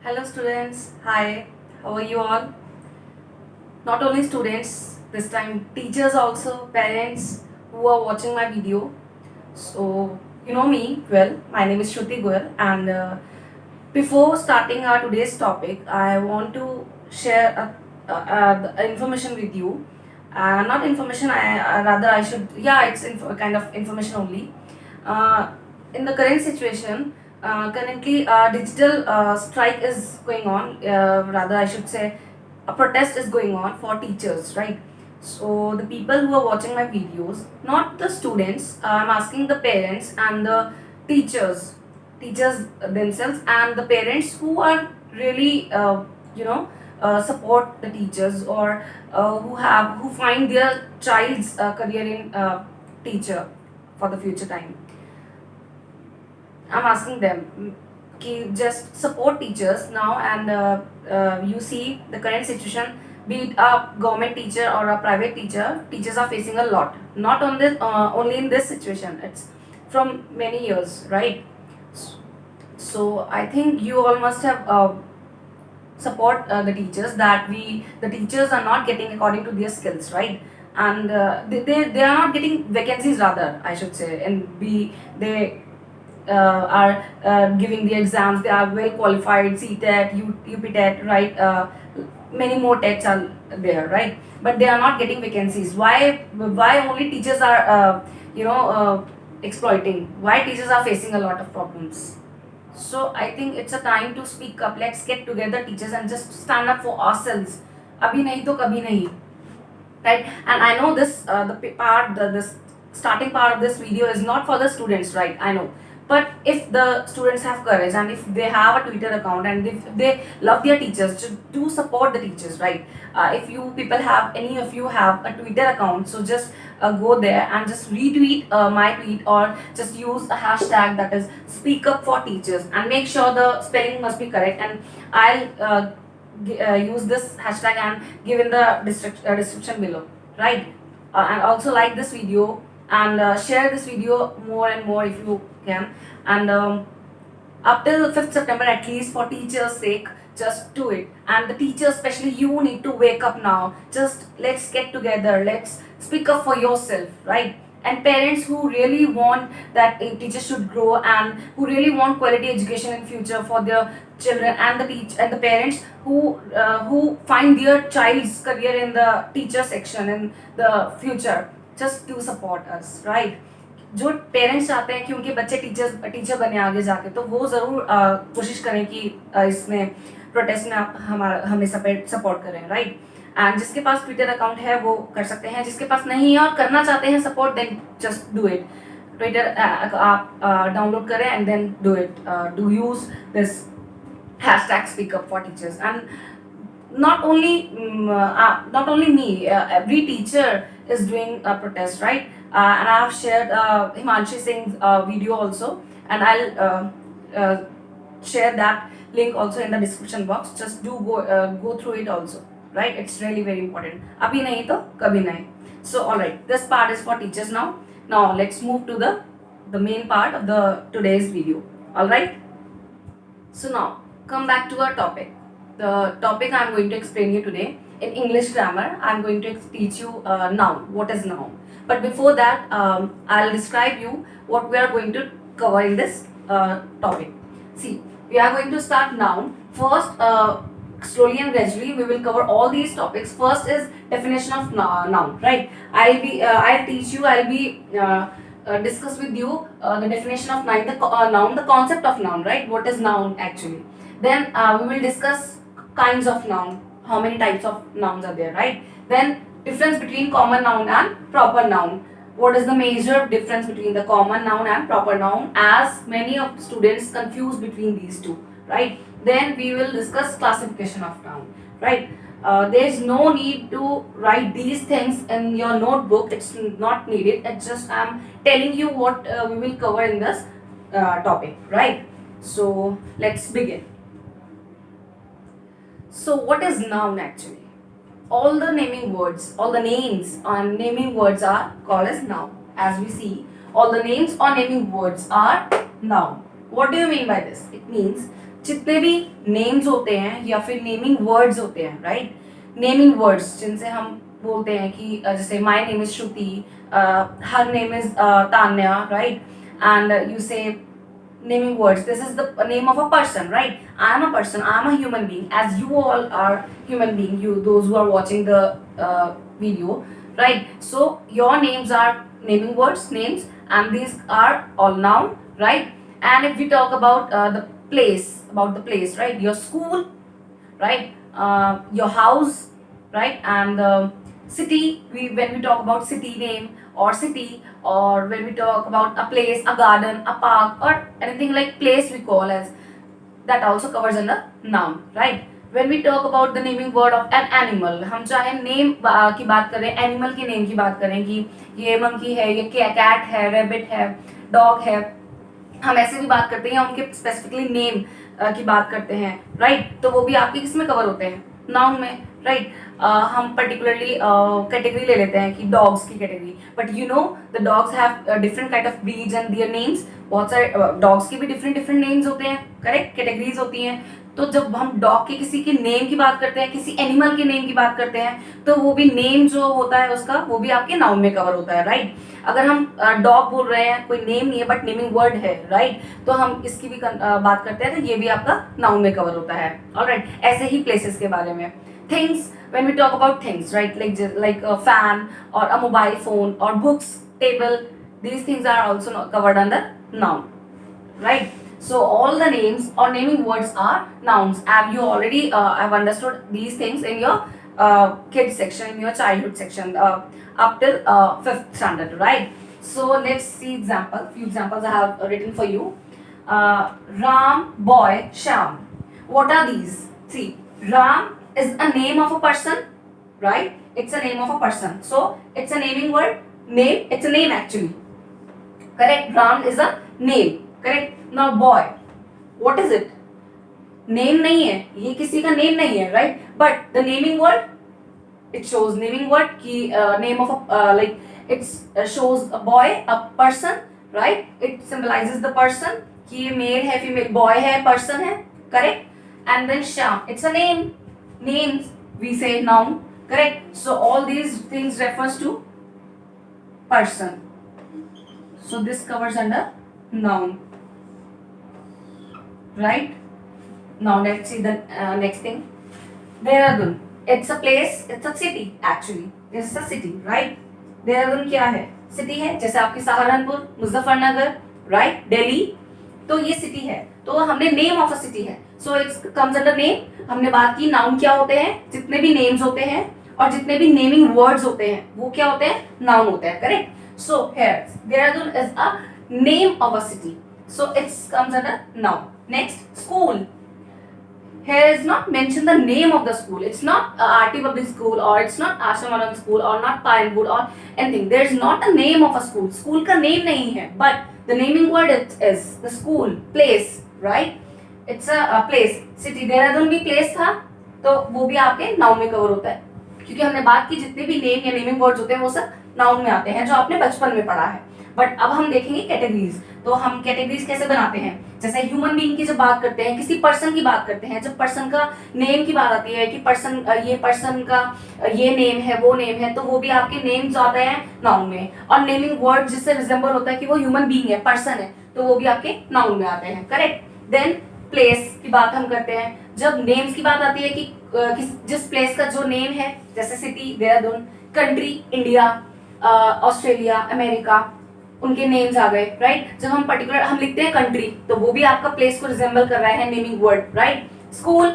Hello students, hi, how are you all? Not only students, this time teachers also, parents who are watching my video. So, you know me well, my name is Shruti Goyal and before starting our today's topic, I want to share the information with you. Not information, rather I should, yeah, it's kind of information only. Uh, in the current situation, currently digital strike is going on, rather I should say a protest is going on for teachers, right? So the people who are watching my videos, not the students, I'm asking the parents and the teachers themselves and the parents who are really support the teachers or who find their child's career in teacher for the future time. I'm asking them ki just support teachers now and you see the current situation, be it a government teacher or a private teacher, teachers are facing a lot. Not on this, only in this situation. It's from many years, right? So I think you all must have support the teachers that the teachers are not getting according to their skills, right? And they are not getting vacancies, rather I should say, and they are giving the exams. They are well qualified, CTET, UPTET, right? Many more TETs are there, right? But they are not getting vacancies. Why only teachers are exploiting? Why teachers are facing a lot of problems? So I think it's a time to speak up. Let's get together, teachers, and just stand up for ourselves. Abhi nahi to kabhi nahi, right? And I know this this starting part of this video is not for the students, right? I know, but if the students have courage and if they have a Twitter account and if they love their teachers, just do support the teachers, right? If you people have, any of you have a Twitter account, so just go there and just retweet my tweet or just use a hashtag that is speak up for teachers and make sure the spelling must be correct, and I'll use this hashtag and give in the description below, right? And also like this video and share this video more and more if you can. And up till 5th September, at least for teachers' sake, just do it. And the teachers, especially you, need to wake up now. Just let's get together. Let's speak up for yourself, right? And parents who really want that teachers should grow and who really want quality education in future for their children, and the parents who find their child's career in the teacher section in the future, just do support us, right? जो parents चाहते हैं कि उनके बच्चे teacher बने आगे जाके, तो वो ज़रूर कोशिश करें कि इसमें प्रोटेस्ट में आप हमें सपोर्ट करें, राइट? एंड जिसके पास ट्विटर अकाउंट है वो कर सकते हैं, जिसके पास नहीं है और करना चाहते हैं support, then just do it. Twitter आप डाउनलोड करें and then do it. Do use this hashtag speak up for teachers. And not only me, every teacher is doing a protest, right? And I have shared Himanshi Singh's video also, and I'll share that link also in the description box. Just do go through it also, right? It's really very important. Abhi nahi to kabhi nahi. So all right, this part is for teachers now. Now let's move to the main part of the today's video. All right. So now come back to our topic. The topic I'm going to explain you today in English grammar. I'm going to teach you noun. What is noun? But before that, I'll describe you what we are going to cover in this topic. See, we are going to start noun. First, slowly and gradually, we will cover all these topics. First is definition of noun, right? I'll teach you. I'll be discuss with you the definition of noun, the concept of noun, right? What is noun actually? Then we will discuss kinds of noun, how many types of nouns are there, right? Then difference between common noun and proper noun. What is the major difference between the common noun and proper noun, as many of students confuse between these two, right? Then we will discuss classification of noun, right? There is no need to write these things in your notebook. It's not needed. It's just I'm telling you what we will cover in this topic, right? So let's begin. So what is noun actually? All the naming words, all the names on naming words are called as noun. As we see, all the names or naming words are noun. What do you mean by this? It means जितने भी names होते हैं या फिर naming words होते हैं, right, naming words जिनसे हम बोलते हैं कि जैसे my name is Shruti, her name is Tanya, right, and you से naming words. This is the name of a person, right? I am a person, I am a human being, as you all are human being, you those who are watching the video, right? So your names are naming words, names, and these are all noun, right? And if we talk about the place, right? Your school, right? Your house, right? And city, when we talk about city name or city, or when we talk about a place, a garden, a park, or anything like place we call as, that also covers under noun, right? When we talk about the naming word of an animal, हम चाहे name की बात करें, animal के name की बात करें कि ये मंकी है, ये कैट है, रैबिट है, डॉग है, हम ऐसे भी बात करते हैं या उनके स्पेसिफिकली नेम की बात करते हैं, राइट? तो वो भी आपके किस में कवर होते हैं? नाउन में, राइट? हम पर्टिकुलरली कैटेगरी ले लेते हैं कि डॉग्स की category, but you know the dogs have different kind of breeds and their names. बहुत सारे डॉग्स के भी डिफरेंट डिफरेंट नेम्स होते हैं, करेक्ट, कैटेगरीज होती हैं। तो जब हम डॉग के किसी के नेम की बात करते हैं, किसी एनिमल के नेम की बात करते हैं, तो वो भी नेम जो होता है उसका, वो भी आपके नाउन में कवर होता है, राइट? अगर हम डॉग बोल रहे हैं, कोई नेम नहीं है बट नेमिंग वर्ड है, राइट, तो हम इसकी भी बात करते हैं, तो ये भी आपका नाउन में कवर होता है, ऑलराइट? ऐसे ही प्लेसेस के बारे में, things, when we talk about things, right, like a fan or a mobile phone or books, table, these things are also covered under noun, right? So all the names or naming words are nouns. Have you already have understood these things in your kids section, in your childhood section, up till 5th standard, right? So let's see example. Few examples I have written for you. Ram, boy, Sham. What are these? See, Ram is a name of a person, right? It's a name of a person. So it's a naming word. Name, it's a name actually. Correct? Ram is a name. Correct? Now boy, what is it? Name नहीं है, ये किसी का name नहीं है, right? But the naming word, it shows naming word कि name of a like it shows a boy, a person, right? It symbolizes the person कि ये male है, female, boy है, person है, correct? And then Sham, it's a name. Names we say noun, correct? So all these things refers to person. So this covers under noun, right? Now let's see the next thing. Dehradun, it's a place, it's a city actually. This is a city, right? Dehradun क्या है? City है, जैसे आपकी Saharanpur, Muzaffarnagar, right? Delhi, तो ये city है, तो हमने नेम ऑफ अ सिटी है, so it's comes under name. हमने बात की नाउन क्या होते हैं, जितने भी नेम्स होते हैं और जितने भी नेमिंग वर्ड्स होते हैं वो क्या होते हैं? नाउन होते हैं, correct? So here Dehradun is a name of a city, so it's comes under noun. Next, school, here is not mentioned the name of the school. It's not RT Public School or it's not Ashram School or not Pinewood or anything. There is not a name of a school. School का name नहीं है, but the naming word is the school, place, right? It's a place. City, Dehradun भी place था, तो वो भी आपके noun में कवर होता है, क्योंकि हमने बात की जितने भी नेम या नेमिंग वर्ड्स होते हैं वो सब नाउन में आते हैं, जो आपने बचपन में पढ़ा है। बट अब हम देखेंगे कैटेगरीज। तो हम कैटेगरीज कैसे बनाते हैं? जैसे ह्यूमन बीइंग की जब बात करते हैं, किसी पर्सन की बात करते हैं, जब पर्सन का नेम की बात आती है कि पर्सन, ये पर्सन का ये नेम है, वो नेम है, तो वो भी आपके नेम्स आते हैं नाउन में। और नेमिंग वर्ड जिससे रिजेंबल होता है कि वो ह्यूमन बीइंग है, पर्सन है, तो वो भी आपके नाउन में आते हैं, करेक्ट? देन प्लेस की बात हम करते हैं, जब नेम्स की बात आती है कि जिस प्लेस का जो नेम है, जैसे city Dehradun, country India, Australia, America, उनके नेम्स आ गए, राइट? जब हम पर्टिकुलर हम लिखते हैं कंट्री, तो वो भी आपका प्लेस को रिजेंबल कर रहा है, नेमिंग वर्ड, राइट? स्कूल,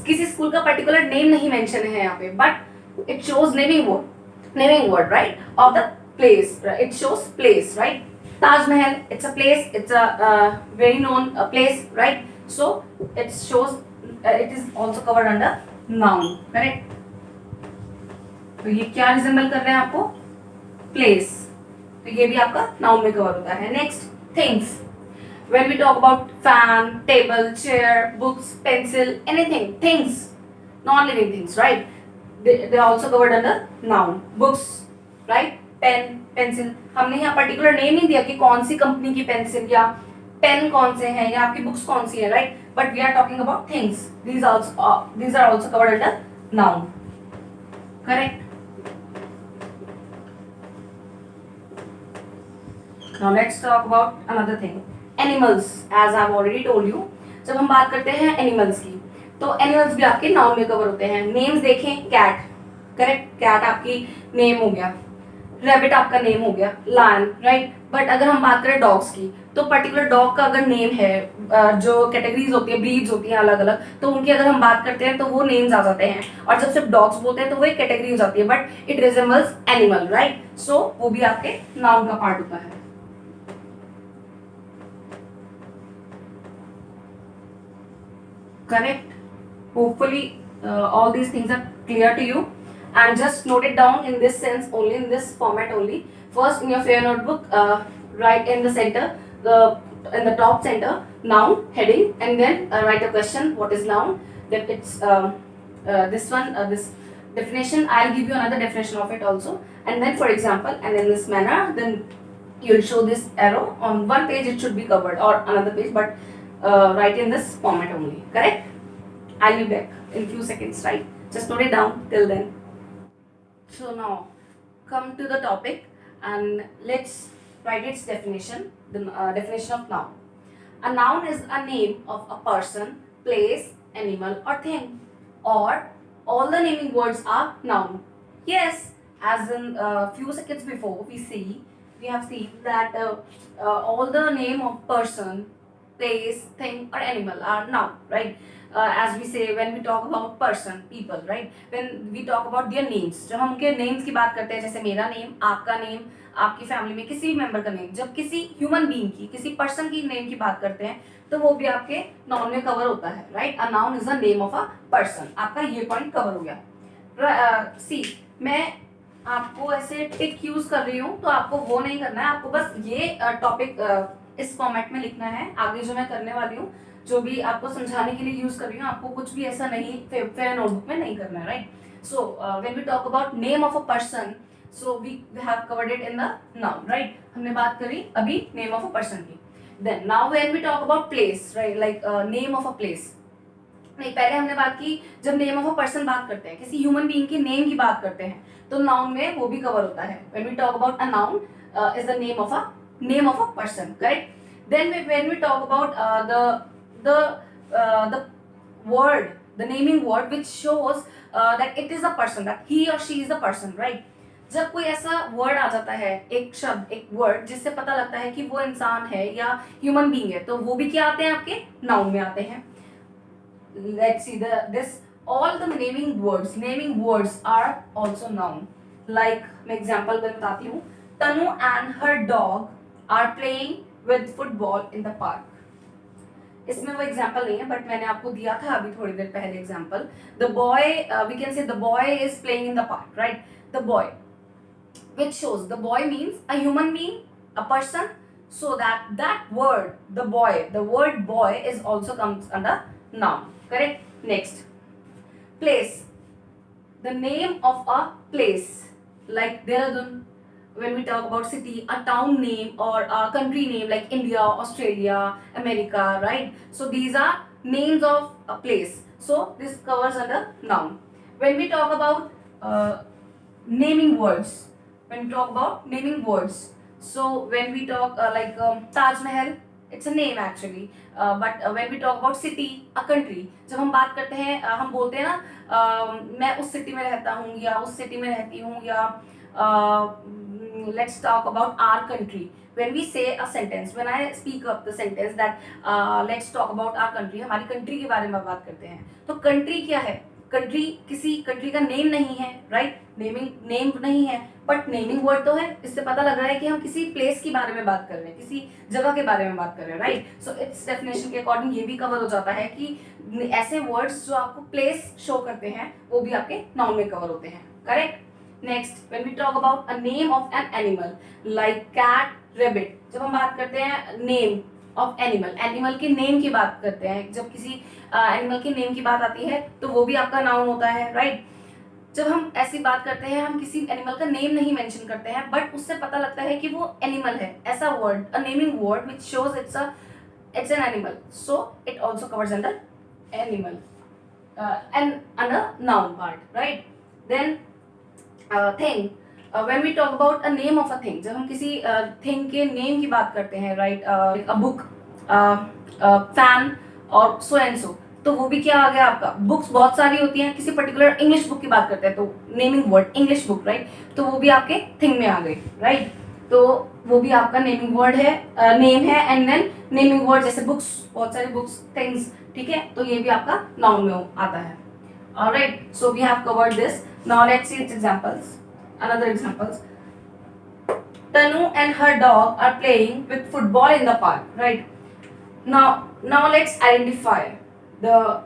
किसी स्कूल का पर्टिकुलर नेम नहीं मेंशन है यहाँ पे, but it shows naming word, right, of the place, it shows place, right? Taj Mahal, it's a place, it's a very known place, right? So it shows, it is also covered under noun, correct? तो ये क्या resemble कर रहे हैं आपको? Place, तो ये भी आपका नाउन में कवर होता है। Next, things, when we talk about fan, table, chair, books, pencil, anything, things, non living things, right, they are also covered under noun. Books, right, pen, pencil, हमने यहाँ पर्टिकुलर नेम नहीं दिया कि कौन सी कंपनी की पेंसिल या pen कौन से हैं या आपकी बुक्स कौन सी है, right? but we are talking about things. These are also covered under noun. Correct? Now let's talk about another thing. Animals, as I've already told you, जब हम बात करते हैं एनिमल्स की, तो एनिमल्स भी आपके नाउन में कवर होते हैं. नेम्स देखें, कैट, करेक्ट, कैट आपकी नेम हो गया. रैबिट आपका नेम हो गया, लायन, राइट. बट अगर हम बात करें डॉग्स की, तो पर्टिकुलर डॉग का अगर नेम है, जो कैटेगरीज होती है, ब्रीड्स होती हैं अलग अलग, तो उनकी अगर हम बात करते हैं तो वो नेम्स आ जाते हैं. और जब सिर्फ डॉग्स बोलते हैं तो वो एक कैटेगरी हो जाती है, but it resembles animal, right. So वो भी आपके नाउन का पार्ट होता है. Correct? Hopefully all these things are clear to you, and just note it down in this sense only, in this format only. First, in your fair notebook, write in the center, in the top center, noun heading, and then write a question, what is noun. Then it's this definition. I'll give you another definition of it also, and then for example, and in this manner, then you'll show this arrow on one page. It should be covered, or another page, but write in this format only. Correct? I'll be back in few seconds, right? Just note it down till then. So now come to the topic, and let's write its definition. The definition of noun. A noun is a name of a person, place, animal or thing, or all the naming words are noun. Yes, as in few seconds before we have seen that all the name of person, place, thing or animal are noun, right? As we say when we talk about person, people, right? When we talk about their names, जब हम उनके names की बात करते हैं, जैसे मेरा name, आपका नेम, आपकी फैमिली में किसी भी मेंबर का नेम, जब किसी ह्यूमन बीइंग की, किसी पर्सन की नेम की बात करते हैं, तो वो भी आपके नाउन में कवर होता है, right? A noun is a name of a person. आपका ये पॉइंट कवर हो गया. सी, मैं आपको ऐसे टिक यूज कर रही हूँ, तो आपको वो नहीं करना है. आपको बस ये टॉपिक इस फॉर्मेट में लिखना है. आगे जो मैं करने वाली हूँ, जो भी आपको समझाने के लिए यूज कर रही हूँ, आपको कुछ भी ऐसा नहीं फेयर नोटबुक में नहीं करना है, right? So when we talk about name of a person, so we have covered it in the noun, right? हमने बात करी अभी नेम ऑफ अ पर्सन की. Then now when we talk about place, right, like name of a place. नहीं, पहले हमने बात की जब नेम ऑफ अ पर्सन बात करते हैं, किसी ह्यूमन बीइंग की नेम की बात करते हैं, तो नाउन में वो भी कवर होता है. When we talk about a noun is the name of a person, correct? Then when we talk about the word, the naming word which shows that it is a person, that he or she is a person, right? जब कोई ऐसा word आ जाता है, एक शब्द, एक word जिससे पता लगता है कि वो इंसान है या ह्यूमन बीइंग है, तो वो भी क्या आते हैं, आपके नाउन में आते हैं. Let's see this all the naming words are also noun. Like मैं एग्जांपल बताती हूँ. तनु and her dog are playing with football in the park. इसमें वो एग्जाम्पल नहीं है, बट मैंने आपको दिया था अभी थोड़ी देर पहले example. The boy, we can say the boy is playing in the park, right? The boy, which shows the boy means a human being, a person, so that word, the word boy is also comes under noun, correct? Next, place, the name of a place, like Dehradun. When we talk about city, a town name or a country name like India, Australia, America, right? So these are names of a place. So this covers under noun. When we talk about naming words, so when we talk Taj Mahal, it's a name actually. But when we talk about city, a country, जब हम बात करते हैं, हम बोलते हैं ना, मैं उस सिटी में रहता हूँ या उस सिटी में रहती हूँ, या let's talk about our country. When we say a sentence, when I speak up the sentence that let's talk about our country, हमारी कंट्री के बारे में बात करते हैं, तो कंट्री क्या है? कंट्री किसी कंट्री का नेम नहीं है, राइट? नेम नहीं है, बट नेमिंग वर्ड तो है. इससे पता लग रहा है कि हम किसी प्लेस के बारे में बात कर रहे हैं, किसी जगह के बारे में बात कर रहे हैं, राइट? सो इट्स डेफिनेशन के अकॉर्डिंग ये भी कवर हो जाता है कि ऐसे वर्ड्स जो आपको प्लेस शो करते हैं, वो भी आपके नाउन में कवर होते हैं, correct? Next, when we talk about a name of an animal like cat, rabbit, जब हम बात करते हैं name of animal के name की बात करते हैं, जब किसी animal के name की बात आती है, तो वो भी आपका noun होता है, right? जब हम ऐसी बात करते हैं, हम किसी animal का name नहीं mention करते हैं, but उससे पता लगता है कि वो animal है. ऐसा word, a naming word which shows it's a it's an animal, so it also covers under animal, and under noun part, right? Then thing, when we talk about a name of a thing, जब हम किसी thing के name की बात करते हैं, right? A book, fan और so and so, तो वो भी क्या आ गया आपका? बुक्स बहुत सारी होती हैं, किसी पर्टिकुलर इंग्लिश बुक की बात करते हैं तो naming word English book, right? तो वो भी आपके थिंग में आ गई, राइट? तो वो भी आपका नेमिंग वर्ड है, नेम है, एंड देन नेमिंग वर्ड जैसे बुक्स, बहुत सारी बुक्स, थिंग्स, ठीक है? तो ये भी आपका नाउन में आता है. Alright, so we have covered this. Now let's see its examples. Another examples. Tanu and her dog are playing with football in the park, right? Now let's identify the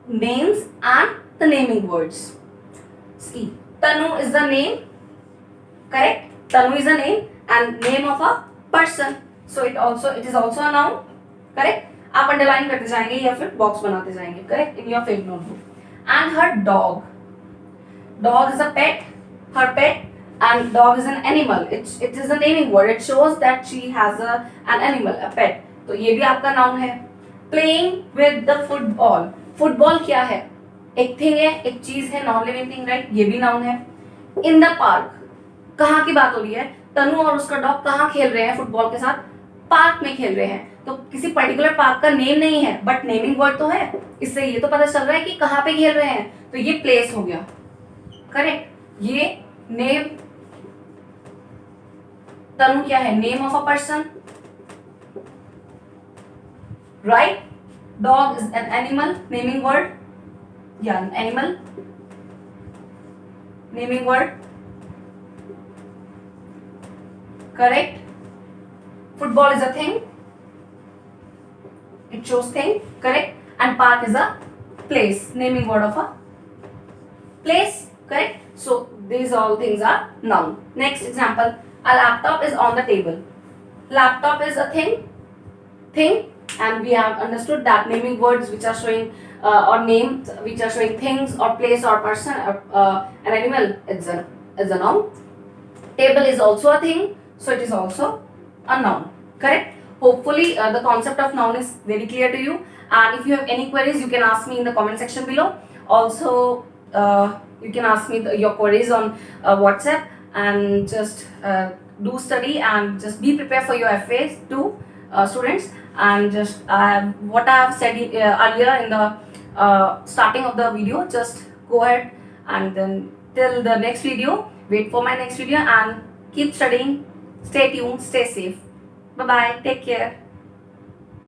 names and the naming words. See, Tanu is the name, correct? Tanu is a name and name of a person. So it is also a noun, correct? आप underline करते जाएंगे या फिर box बनाते जाएंगे, correct, in your favourite notebook. And her dog. Dog is a pet. Her pet, and dog is an animal. It is a naming word. It shows that she has an animal, a pet. तो ये भी आपका noun है. Playing with the football. Football क्या है? एक thing है, एक चीज है, नॉन लिविंग थिंग, राइट? ये भी नाउन है. In the park. कहाँ की बात हो रही है? तनु और उसका डॉग कहाँ खेल रहे हैं फुटबॉल के साथ? पार्क में खेल रहे हैं. तो किसी पर्टिकुलर पार्क का नेम नहीं है, बट नेमिंग वर्ड तो है. इससे ये तो पता चल रहा है कि कहाँ पे खेल रहे हैं. तो ये प्लेस हो गया, करेक्ट. ये नेम, तनु क्या है? Name of a person, right? Dog is an animal, naming word, या animal, naming word, correct. Football is a thing. It shows thing, correct? And park is a place, naming word of a place, correct? So these all things are noun. Next example, a laptop is on the table. Laptop is a thing, and we have understood that naming words which are showing or names which are showing things or place or person or an animal is a noun. Table is also a thing, so it is also a noun, correct? Hopefully the concept of noun is very clear to you, and if you have any queries you can ask me in the comment section below. Also you can ask me your queries on WhatsApp, and just do study and just be prepared for your FAs too, students. And just what I have said earlier in the starting of the video, just go ahead and then till the next video, wait for my next video and keep studying. Stay tuned, stay safe. Bye bye, take care.